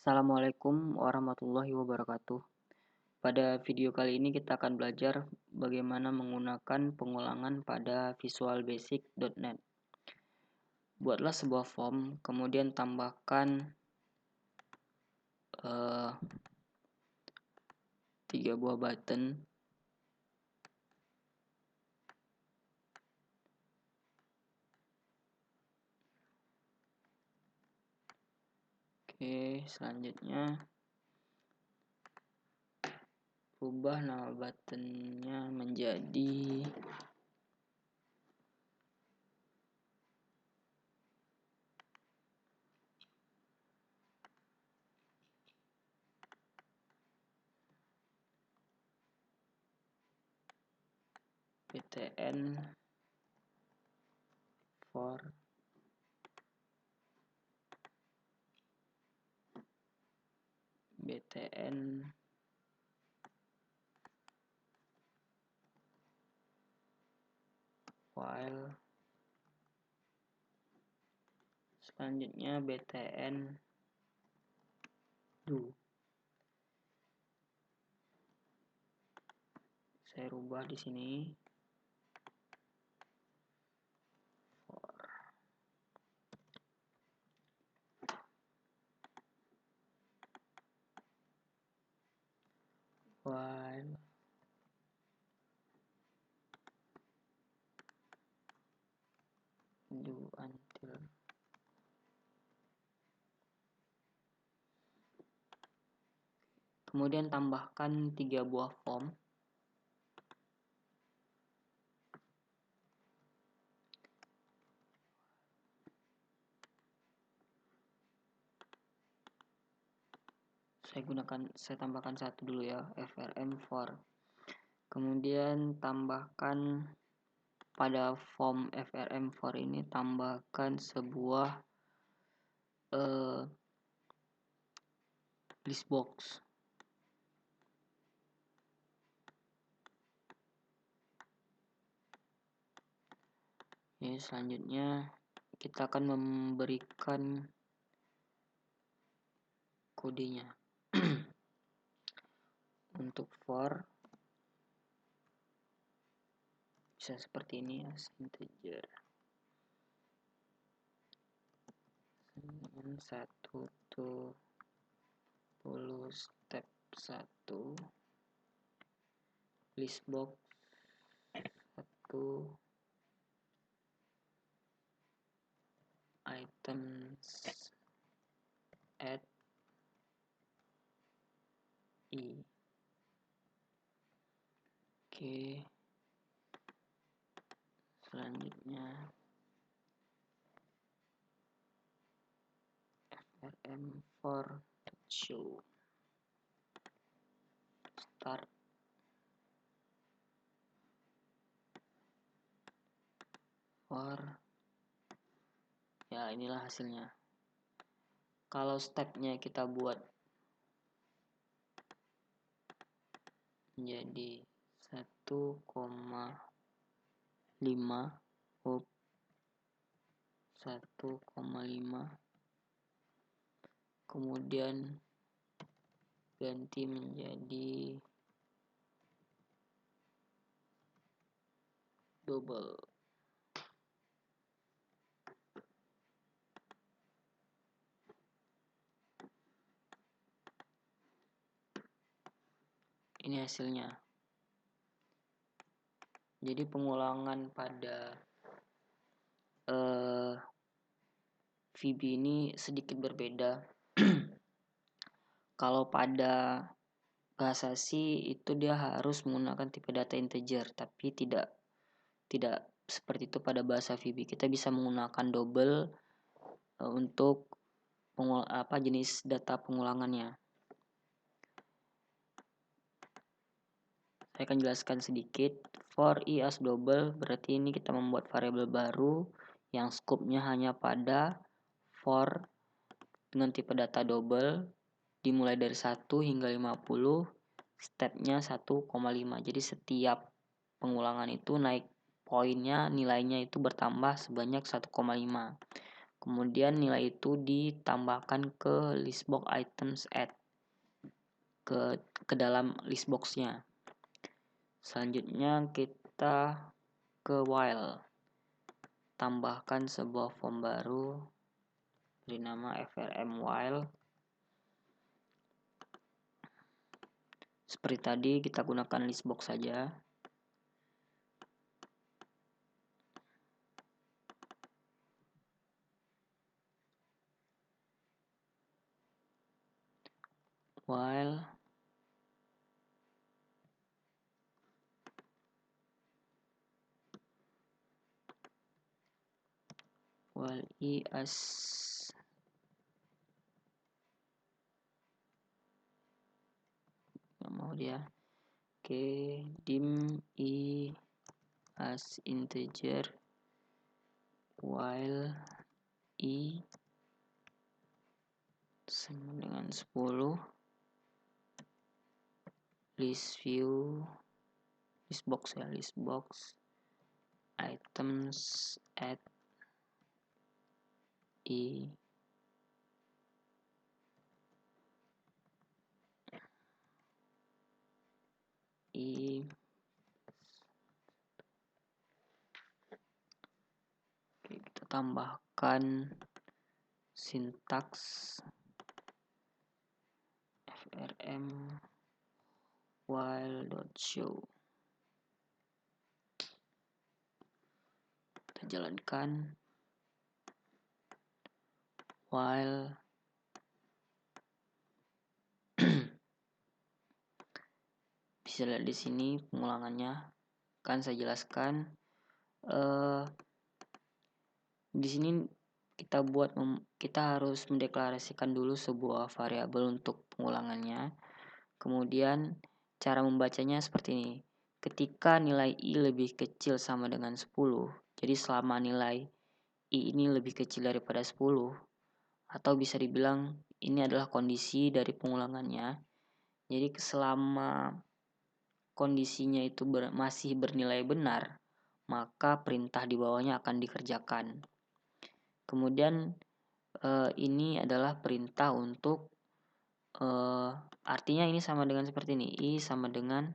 Assalamualaikum warahmatullahi wabarakatuh. Pada video kali ini kita akan belajar bagaimana menggunakan pengulangan pada Visual Basic.net. Buatlah sebuah form, kemudian tambahkan 3 buah button. Oke, selanjutnya ubah nama buttonnya menjadi BTN for BTN file. Selanjutnya BTN do. Saya rubah di sini while do until. Kemudian tambahkan 3 buah form. Saya tambahkan satu dulu ya, frm4. Kemudian tambahkan pada form frm4 ini tambahkan sebuah list box. Ya, selanjutnya kita akan memberikan kodenya. Untuk for bisa seperti ini ya, integer 1 tuh 10 step 1 list box 1 items add i. Oke, selanjutnya frm4 show start for. Ya, inilah hasilnya. Kalau stepnya kita buat menjadi 1,5 kemudian ganti menjadi double. Ini hasilnya. Jadi pengulangan pada VB ini sedikit berbeda. Kalau pada bahasa C itu dia harus menggunakan tipe data integer, tapi tidak seperti itu pada bahasa VB. Kita bisa menggunakan double untuk jenis data pengulangannya. Saya akan jelaskan sedikit. For i as double berarti ini kita membuat variabel baru yang scope-nya hanya pada for dengan tipe data double dimulai dari 1 hingga 50, stepnya 1,5. Jadi setiap pengulangan itu naik poinnya, nilainya itu bertambah sebanyak 1,5. Kemudian nilai itu ditambahkan ke listbox items add ke dalam listboxnya. Selanjutnya kita ke while, tambahkan sebuah form baru, beri nama frm while. Seperti tadi kita gunakan listbox saja. While i as nggak mau dia. Oke, dim i as integer while i sama dengan 10, listbox items add i Oke, kita tambahkan sintaks frm while.show. Kita jalankan while bisa lihat di sini pengulangannya. Kan saya jelaskan di sini kita harus mendeklarasikan dulu sebuah variabel untuk pengulangannya. Kemudian cara membacanya seperti ini. Ketika nilai i lebih kecil sama dengan 10, jadi selama nilai i ini lebih kecil daripada 10, atau bisa dibilang ini adalah kondisi dari pengulangannya. Jadi selama kondisinya itu masih bernilai benar, maka perintah di bawahnya akan dikerjakan. Kemudian ini adalah perintah untuk artinya ini sama dengan seperti ini, i sama dengan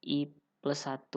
i plus 1.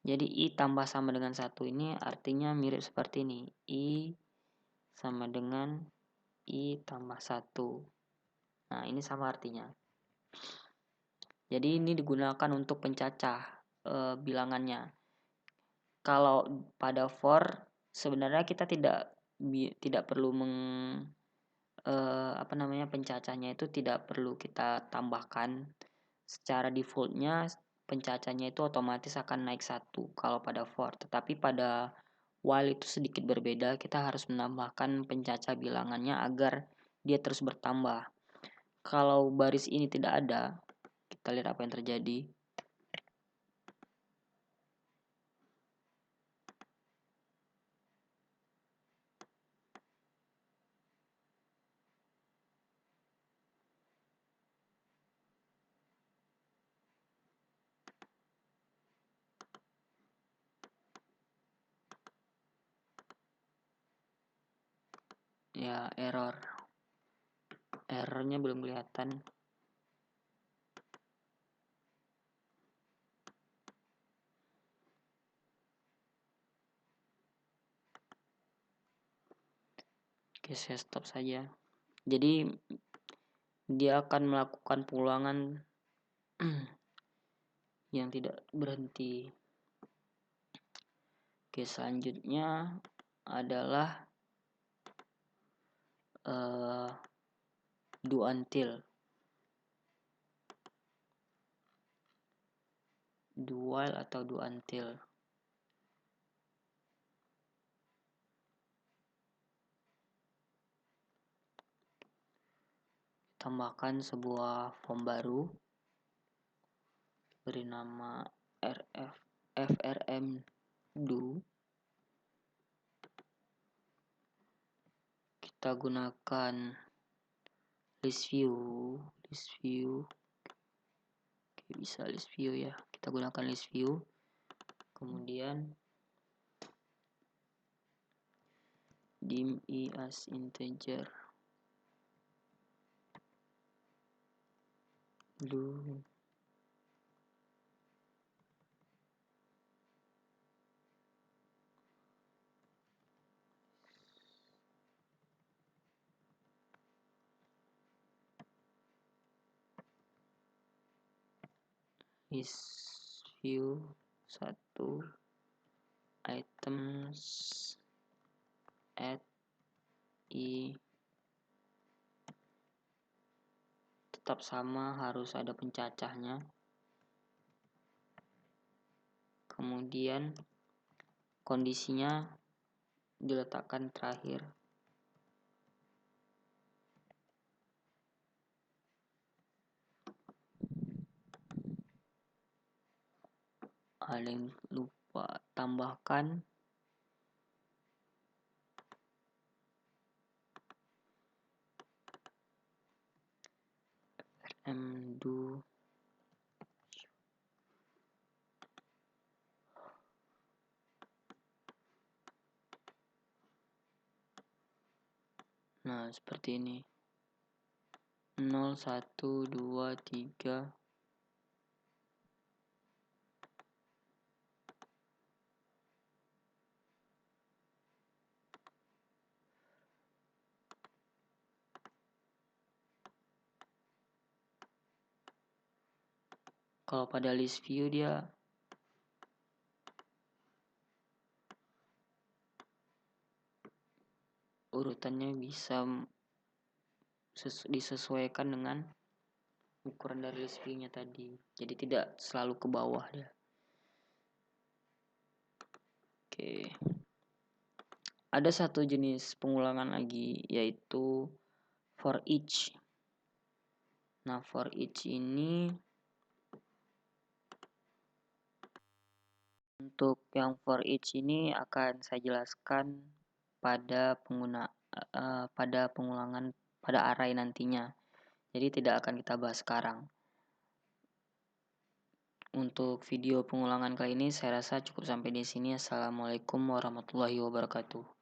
Jadi i tambah sama dengan 1 ini artinya mirip seperti ini, i sama dengan i tambah 1. Nah, ini sama artinya. Jadi ini digunakan untuk pencacah bilangannya. Kalau pada for sebenarnya kita tidak perlu pencacahnya itu tidak perlu kita tambahkan. Secara defaultnya pencacahnya itu otomatis akan naik 1 kalau pada for. Tetapi pada while itu sedikit berbeda, kita harus menambahkan pencacah bilangannya agar dia terus bertambah. Kalau baris ini tidak ada, kita lihat apa yang terjadi. Ya, errornya belum kelihatan. Oke, saya stop saja. Jadi dia akan melakukan pengulangan yang tidak berhenti. Oke, selanjutnya adalah do until. Do while atau do until. Tambahkan sebuah form baru, beri nama frm do. Kita gunakan list view. Oke, bisa list view ya, kita gunakan list view. Kemudian dim I as integer blue is view 1 items add I tetap sama, harus ada pencacahnya. Kemudian kondisinya diletakkan terakhir. Ada yang lupa tambahkan do. Nah, seperti ini. 0, 1, 2, 3. Kalau pada list view dia urutannya bisa disesuaikan dengan ukuran dari list view-nya tadi. Jadi tidak selalu ke bawah dia. Oke. Ada satu jenis pengulangan lagi, yaitu for each. Nah, for each ini untuk yang for each ini akan saya jelaskan pada pengulangan pada array nantinya. Jadi tidak akan kita bahas sekarang. Untuk video pengulangan kali ini saya rasa cukup sampai di sini. Assalamualaikum warahmatullahi wabarakatuh.